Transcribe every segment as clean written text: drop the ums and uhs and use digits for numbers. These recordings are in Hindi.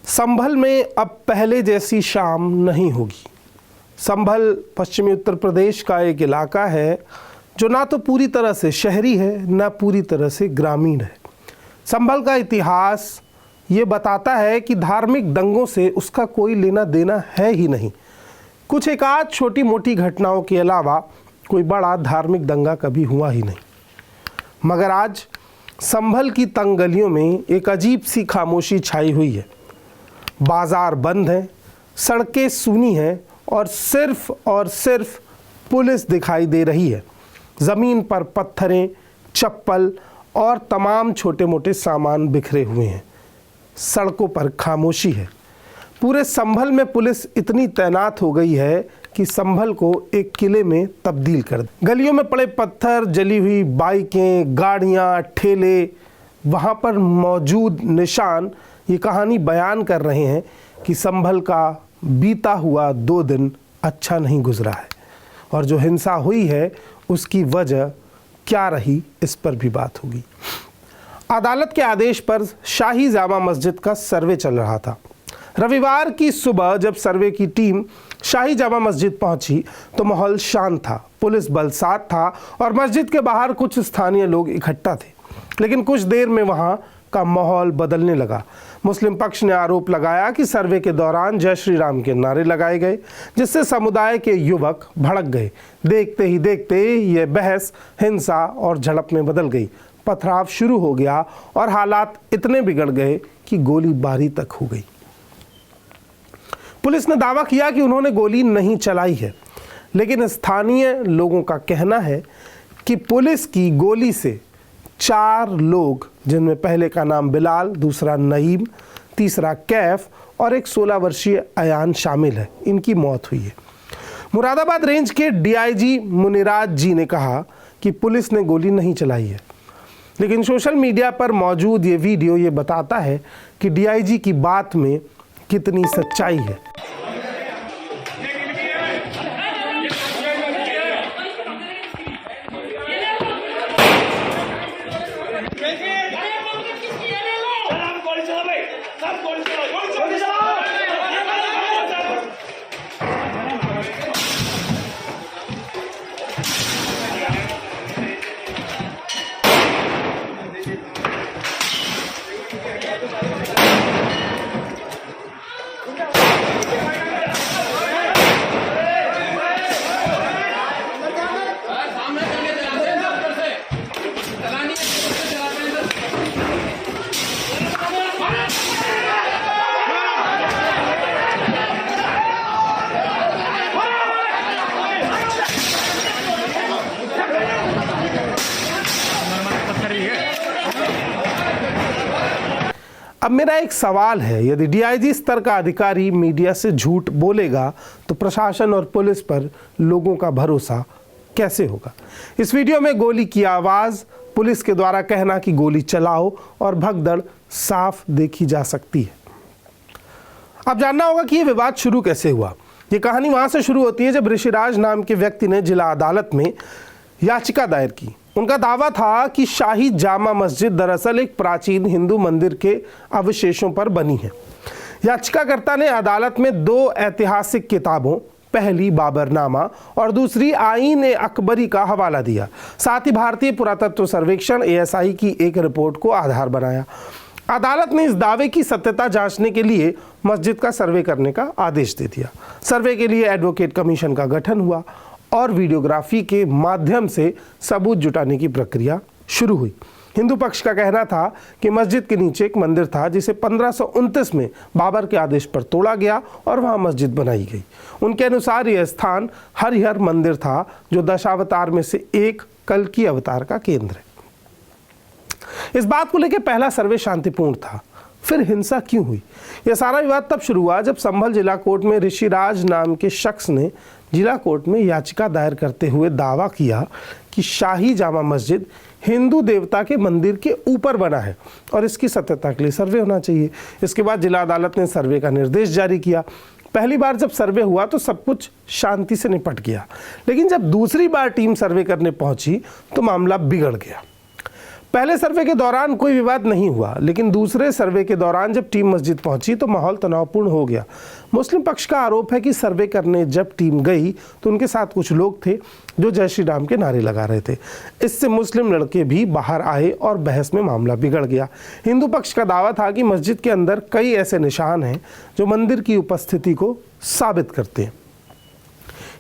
संभल में अब पहले जैसी शाम नहीं होगी। संभल पश्चिमी उत्तर प्रदेश का एक इलाका है जो ना तो पूरी तरह से शहरी है ना पूरी तरह से ग्रामीण है। संभल का इतिहास ये बताता है कि धार्मिक दंगों से उसका कोई लेना देना है ही नहीं। कुछ एक आध छोटी मोटी घटनाओं के अलावा कोई बड़ा धार्मिक दंगा कभी हुआ ही नहीं। मगर आज संभल की तंग गलियों में एक अजीब सी खामोशी छाई हुई है। बाजार बंद हैं, सड़कें सूनी हैं और सिर्फ पुलिस दिखाई दे रही है। ज़मीन पर पत्थरें, चप्पल और तमाम छोटे मोटे सामान बिखरे हुए हैं। सड़कों पर खामोशी है। पूरे संभल में पुलिस इतनी तैनात हो गई है कि संभल को एक किले में तब्दील कर दे। गलियों में पड़े पत्थर, जली हुई बाइकें, गाड़ियाँ, ठेले, वहाँ पर मौजूद निशान ये कहानी बयान कर रहे हैं कि संभल का बीता हुआ 2 दिन अच्छा नहीं गुजरा है और जो हिंसा हुई है उसकी वजह क्या रही, इस पर भी बात होगी। अदालत के आदेश पर शाही जामा मस्जिद का सर्वे चल रहा था। रविवार की सुबह जब सर्वे की टीम शाही जामा मस्जिद पहुंची तो माहौल शांत था, पुलिस बल साथ था और मस्जिद के बाहर कुछ स्थानीय लोग इकट्ठा थे। लेकिन कुछ देर में वहां का माहौल बदलने लगा। मुस्लिम पक्ष ने आरोप लगाया कि सर्वे के दौरान जय श्री राम के नारे लगाए गए, जिससे समुदाय के युवक भड़क गए। देखते ही देखते ये बहस हिंसा और झड़प में बदल गई। पथराव शुरू हो गया और हालात इतने बिगड़ गए कि गोलीबारी तक हो गई। पुलिस ने दावा किया कि उन्होंने गोली नहीं चलाई है, लेकिन स्थानीय लोगों का कहना है कि पुलिस की गोली से 4 लोग, जिनमें पहले का नाम बिलाल, दूसरा नईम, तीसरा कैफ और एक 16 वर्षीय अयान शामिल है, इनकी मौत हुई है। मुरादाबाद रेंज के डीआईजी मुनिराज जी ने कहा कि पुलिस ने गोली नहीं चलाई है, लेकिन सोशल मीडिया पर मौजूद ये वीडियो ये बताता है कि डीआईजी की बात में कितनी सच्चाई है। अब मेरा एक सवाल है, यदि डीआईजी स्तर का अधिकारी मीडिया से झूठ बोलेगा तो प्रशासन और पुलिस पर लोगों का भरोसा कैसे होगा? इस वीडियो में गोली की आवाज़, पुलिस के द्वारा कहना कि गोली चलाओ और भगदड़ साफ देखी जा सकती है। अब जानना होगा कि यह विवाद शुरू कैसे हुआ। ये कहानी वहाँ से शुरू होती है जब ऋषिराज नाम के व्यक्ति ने जिला अदालत में याचिका दायर की। उनका दावा था कि शाही जामा मस्जिद दरअसल एक प्राचीन हिंदू मंदिर के अवशेषों पर बनी है। याचिकाकर्ता ने अदालत में 2 ऐतिहासिक किताबों, पहली बाबरनामा और दूसरी आईन अकबरी का हवाला दिया। साथ ही भारतीय पुरातत्व सर्वेक्षण ASI की एक रिपोर्ट को आधार बनाया। अदालत ने इस दावे की सत्यता जांचने के लिए मस्जिद का सर्वे करने का आदेश दे दिया। सर्वे के लिए एडवोकेट कमीशन का गठन हुआ और वीडियोग्राफी के माध्यम से सबूत जुटाने की प्रक्रिया शुरू हुई। हिंदू पक्ष का कहना था कि मस्जिद के नीचे एक मंदिर था जिसे 1529 में बाबर के आदेश पर तोड़ा गया और वहां मस्जिद बनाई गई। उनके अनुसार यह स्थान हरिहर मंदिर था जो दशावतार में से एक कल्कि अवतार का केंद्र है। इस बात को लेकर पहला सर्वे शांतिपूर्ण था। फिर हिंसा क्यों हुई? यह सारा विवाद तब शुरू हुआ जब संभल जिला कोर्ट में ऋषिराज नाम के शख्स ने जिला कोर्ट में याचिका दायर करते हुए दावा किया कि शाही जामा मस्जिद हिंदू देवता के मंदिर के ऊपर बना है और इसकी सत्यता के लिए सर्वे होना चाहिए। इसके बाद जिला अदालत ने सर्वे का निर्देश जारी किया। पहली बार जब सर्वे हुआ तो सब कुछ शांति से निपट गया, लेकिन जब दूसरी बार टीम सर्वे करने पहुंची तो मामला बिगड़ गया। पहले सर्वे के दौरान कोई विवाद नहीं हुआ, लेकिन दूसरे सर्वे के दौरान जब टीम मस्जिद पहुंची तो माहौल तनावपूर्ण हो गया। मुस्लिम पक्ष का आरोप है कि सर्वे करने जब टीम गई तो उनके साथ कुछ लोग थे जो जय श्री राम के नारे लगा रहे थे। इससे मुस्लिम लड़के भी बाहर आए और बहस में मामला बिगड़ गया। हिंदू पक्ष का दावा था कि मस्जिद के अंदर कई ऐसे निशान हैं जो मंदिर की उपस्थिति को साबित करते हैं।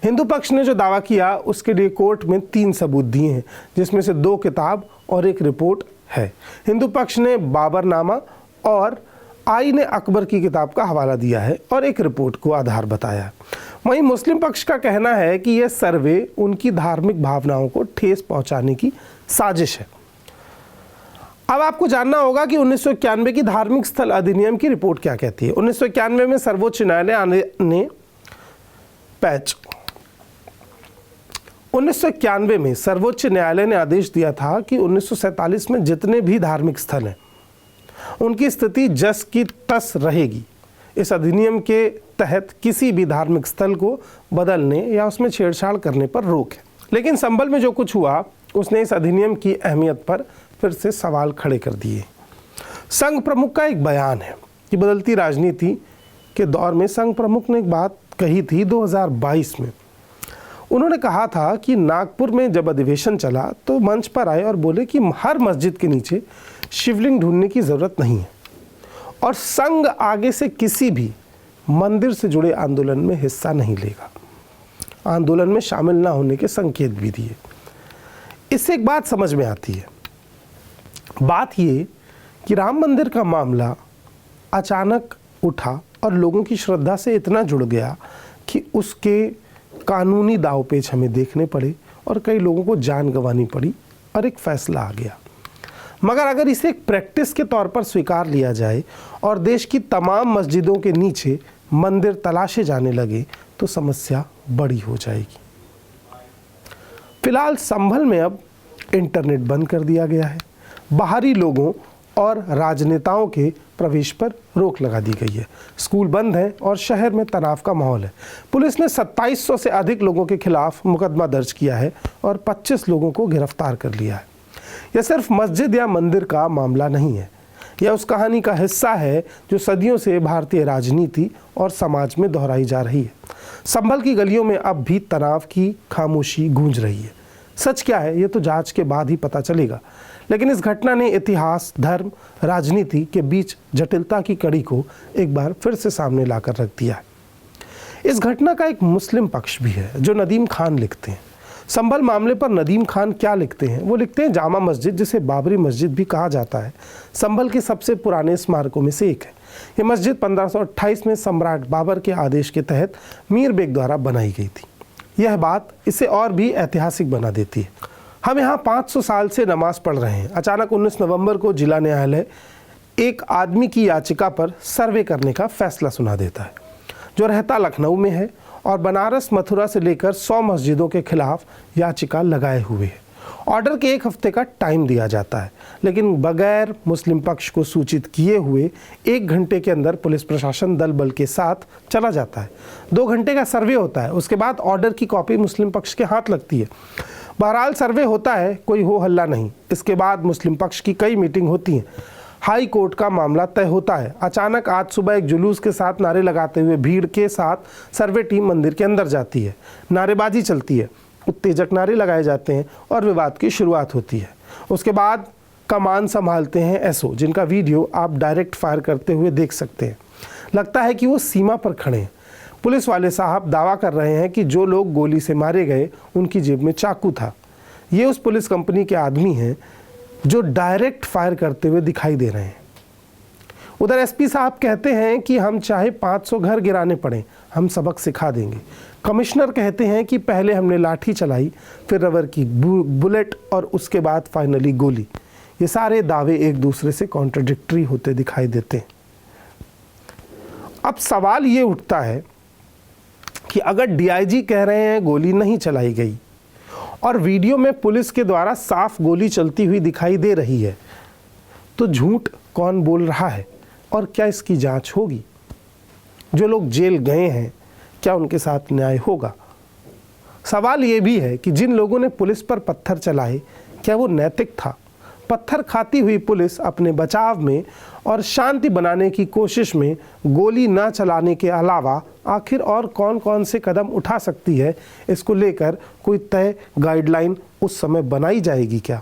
हिंदू पक्ष ने जो दावा किया उसके लिए कोर्ट में 3 सबूत दिए हैं, जिसमें से 2 किताब और 1 रिपोर्ट है। हिंदू पक्ष ने बाबरनामा और आई ने अकबर की किताब का हवाला दिया है और 1 रिपोर्ट को आधार बताया है। वहीं मुस्लिम पक्ष का कहना है कि यह सर्वे उनकी धार्मिक भावनाओं को ठेस पहुंचाने की साजिश है। अब आपको जानना होगा कि 1991 की धार्मिक स्थल अधिनियम की रिपोर्ट क्या कहती है। 1991 में सर्वोच्च न्यायालय ने 1991 में सर्वोच्च न्यायालय ने आदेश दिया था कि 1947 में जितने भी धार्मिक स्थल हैं उनकी स्थिति जस की तस रहेगी। इस अधिनियम के तहत किसी भी धार्मिक स्थल को बदलने या उसमें छेड़छाड़ करने पर रोक है। लेकिन संभल में जो कुछ हुआ उसने इस अधिनियम की अहमियत पर फिर से सवाल खड़े कर दिए। संघ प्रमुख का एक बयान है कि बदलती राजनीति के दौर में संघ प्रमुख ने एक बात कही थी 2022 में। उन्होंने कहा था कि नागपुर में जब अधिवेशन चला तो मंच पर आए और बोले कि हर मस्जिद के नीचे शिवलिंग ढूंढने की ज़रूरत नहीं है और संघ आगे से किसी भी मंदिर से जुड़े आंदोलन में हिस्सा नहीं लेगा। आंदोलन में शामिल ना होने के संकेत भी दिए। इससे एक बात समझ में आती है, बात ये कि राम मंदिर का मामला अचानक उठा और लोगों की श्रद्धा से इतना जुड़ गया कि उसके कानूनी दावपेच हमें देखने पड़े और कई लोगों को जान गंवानी पड़ी और एक फैसला आ गया। मगर अगर इसे एक प्रैक्टिस के तौर पर स्वीकार लिया जाए और देश की तमाम मस्जिदों के नीचे मंदिर तलाशे जाने लगे तो समस्या बड़ी हो जाएगी। फिलहाल संभल में अब इंटरनेट बंद कर दिया गया है। बाहरी लोगों और राजनेताओं के प्रवेश पर रोक लगा दी गई है। स्कूल बंद है और शहर में तनाव का माहौल है। पुलिस ने 2700 से अधिक लोगों के खिलाफ मुकदमा दर्ज किया है और 25 लोगों को गिरफ्तार कर लिया है। यह सिर्फ मस्जिद या मंदिर का मामला नहीं है, यह उस कहानी का हिस्सा है जो सदियों से भारतीय राजनीति और समाज में दोहराई जा रही है। संभल की गलियों में अब भी तनाव की खामोशी गूंज रही है। सच क्या है ये तो जांच के बाद ही पता चलेगा, लेकिन इस घटना ने इतिहास, धर्म, राजनीति के बीच जटिलता की कड़ी को एक बार फिर से सामने लाकर रख दिया है। इस घटना का एक मुस्लिम पक्ष भी है जो नदीम खान लिखते हैं। संभल मामले पर नदीम खान क्या लिखते हैं? वो लिखते हैं, जामा मस्जिद, जिसे बाबरी मस्जिद भी कहा जाता है, संभल के सबसे पुराने स्मारकों में से एक है। ये मस्जिद 1528 में सम्राट बाबर के आदेश के तहत मीर बेग द्वारा बनाई गई थी। यह बात इसे और भी ऐतिहासिक बना देती है। हम यहाँ 500 साल से नमाज पढ़ रहे हैं। अचानक 19 नवंबर को जिला न्यायालय एक आदमी की याचिका पर सर्वे करने का फैसला सुना देता है जो रहता लखनऊ में है और बनारस, मथुरा से लेकर 100 मस्जिदों के खिलाफ याचिका लगाए हुए है। ऑर्डर के 1 हफ्ते का टाइम दिया जाता है, लेकिन बगैर मुस्लिम पक्ष को सूचित किए हुए 1 घंटे के अंदर पुलिस प्रशासन दल बल के साथ चला जाता है। 2 घंटे का सर्वे होता है। उसके बाद ऑर्डर की कॉपी मुस्लिम पक्ष के हाथ लगती है। बहरहाल सर्वे होता है, कोई हो हल्ला नहीं। इसके बाद मुस्लिम पक्ष की कई मीटिंग होती हैं। हाई कोर्ट का मामला तय होता है। अचानक आज सुबह एक जुलूस के साथ नारे लगाते हुए भीड़ के साथ सर्वे टीम मंदिर के अंदर जाती है। नारेबाजी चलती है, उत्तेजक नारे लगाए जाते हैं और विवाद की शुरुआत होती है। उसके बाद कमान संभालते हैं एसओ, जिनका वीडियो आप डायरेक्ट फायर करते हुए देख सकते हैं। लगता है कि वो सीमा पर खड़े हैं। पुलिस वाले साहब दावा कर रहे हैं कि जो लोग गोली से मारे गए उनकी जेब में चाकू था। ये उस पुलिस कंपनी के आदमी हैं जो डायरेक्ट फायर करते हुए दिखाई दे रहे हैं। उधर एसपी साहब कहते हैं कि हम चाहे 500 घर गिराने पड़े, हम सबक सिखा देंगे। कमिश्नर कहते हैं कि पहले हमने लाठी चलाई, फिर रबर की बुलेट और उसके बाद फाइनली गोली। ये सारे दावे एक दूसरे से कॉन्ट्रडिक्टरी होते दिखाई देते हैं। अब सवाल ये उठता है कि अगर डीआईजी कह रहे हैं गोली नहीं चलाई गई और वीडियो में पुलिस के द्वारा साफ गोली चलती हुई दिखाई दे रही है, तो झूठ कौन बोल रहा है और क्या इसकी जांच होगी? जो लोग जेल गए हैं, क्या उनके साथ न्याय होगा? सवाल ये भी है कि जिन लोगों ने पुलिस पर पत्थर चलाए, क्या वो नैतिक था? पत्थर खाती हुई पुलिस अपने बचाव में और शांति बनाने की कोशिश में गोली न चलाने के अलावा आखिर और कौन कौन से कदम उठा सकती है, इसको लेकर कोई तय गाइडलाइन उस समय बनाई जाएगी क्या,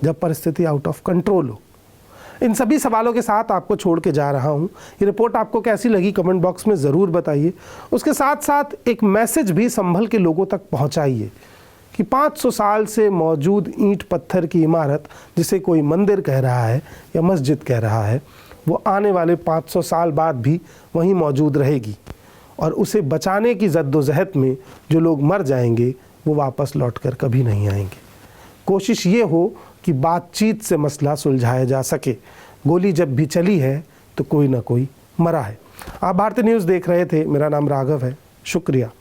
जब परिस्थिति आउट ऑफ कंट्रोल हो? इन सभी सवालों के साथ आपको छोड़ के जा रहा हूँ। ये रिपोर्ट आपको कैसी लगी कमेंट बॉक्स में ज़रूर बताइए। उसके साथ साथ एक मैसेज भी संभल के लोगों तक पहुँचाइए कि 500 साल से मौजूद ईंट पत्थर की इमारत, जिसे कोई मंदिर कह रहा है या मस्जिद कह रहा है, वो आने वाले 500 साल बाद भी वहीं मौजूद रहेगी और उसे बचाने की जद्दोजहद में जो लोग मर जाएंगे वो वापस लौटकर कभी नहीं आएंगे। कोशिश ये हो कि बातचीत से मसला सुलझाया जा सके। गोली जब भी चली है तो कोई ना कोई मरा है। आप भारतीय न्यूज़ देख रहे थे। मेरा नाम राघव है। शुक्रिया।